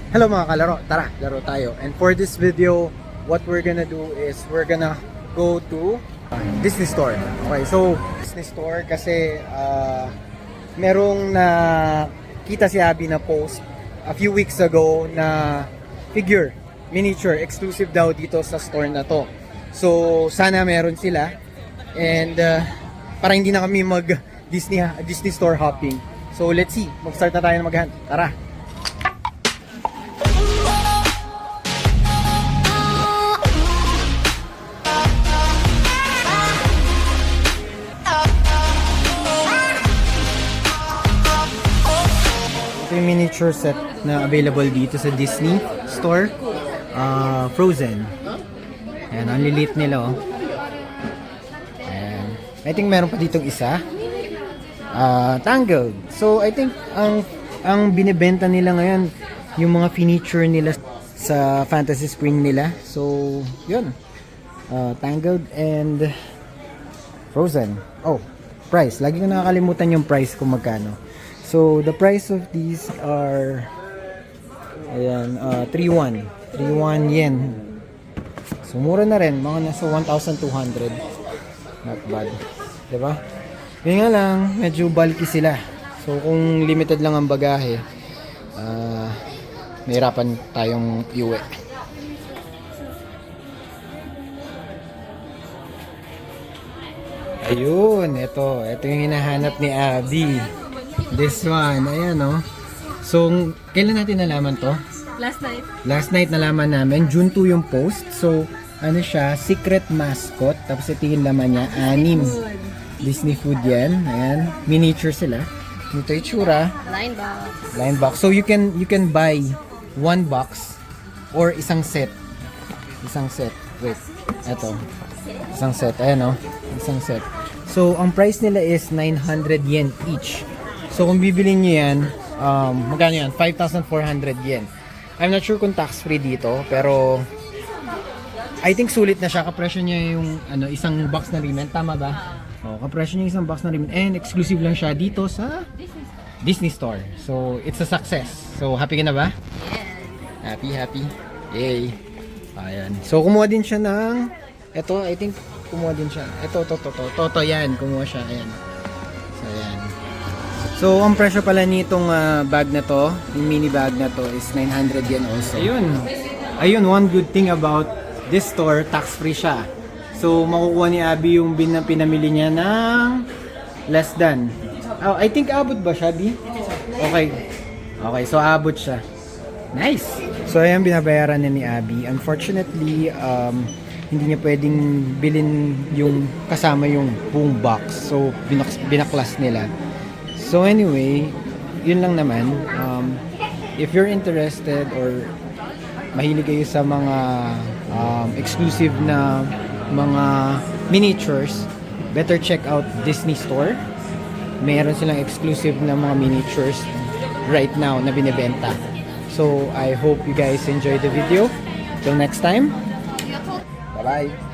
Hello mga kalaro, tara, laro tayo. And for this video, what we're gonna do is we're gonna go to Disney Store. Okay, so Disney Store kasi merong na kita si Abby na post a few weeks ago na figure, miniature, exclusive daw dito sa store na to. So sana meron sila and para hindi na kami mag Disney Store hopping. So let's see, mag-start na tayo na maghunt. Tara! Ito yung miniature set na available dito sa Disney Store. Frozen. Ayan, ang lilit nila oh. Ayan. I think meron pa ditong isa. Tangled. So I think ang binebenta nila ngayon yung mga furniture nila sa Fantasy Spring nila. So yun. Tangled and Frozen. Oh, price. Lagi ko nakakalimutan yung price kung magkano. So the price of these are ayan, 3,100 yen. So mura na rin, mga nasa 1,200. Not bad. 'Di ba? Yun nga lang, medyo bulky sila. So kung limited lang ang bagahe, mahirapan tayong iuwi. Ayun, ito yung hinahanap ni Abby. This one, ayan oh. So, kailan natin nalaman to? Last night. Last night nalaman namin, June 2 yung post. So, ano siya, secret mascot. Tapos ito yung laman niya, 6. Disney food yan. Ayan, miniature sila. Ito yung tsura. Line box. So, you can buy one box or isang set. Wait, eto. Isang set, ayan oh. Isang set. So, ang price nila is 900 yen each. So, kung bibili nyo yan, magkano yan? 5,400 yen. I'm not sure kung tax-free dito, pero I think sulit na siya. Kapresyo niya yung isang box na rimen. Tama ba? Kapresyo niya isang box na rimen. And exclusive lang siya dito sa Disney Store. So, it's a success. So, happy ka na ba? Yes. Happy. Yay. Ayan. So, kumuha din siya ng ito, I think kumuha din siya. Ito, yan. Kumuha siya. Ayan. So, ayan. So, ang presyo pala nitong bag na to, yung mini bag na to is 900 yen also. Ayun, one good thing about this store, tax-free siya. So, makukuha ni Abby yung pinamili niya ng less than. Oh, I think abot ba siya, Abby? Okay, so abot siya. Nice! So, ayan, binabayaran niya ni Abby. Unfortunately, hindi niya pwedeng bilhin yung kasama yung buong box. So, binaklas nila. So anyway, yun lang naman. If you're interested or mahilig kayo sa mga exclusive na mga miniatures, better check out Disney Store. Meron silang exclusive na mga miniatures right now na binibenta. So I hope you guys enjoy the video. Till next time. Bye-bye.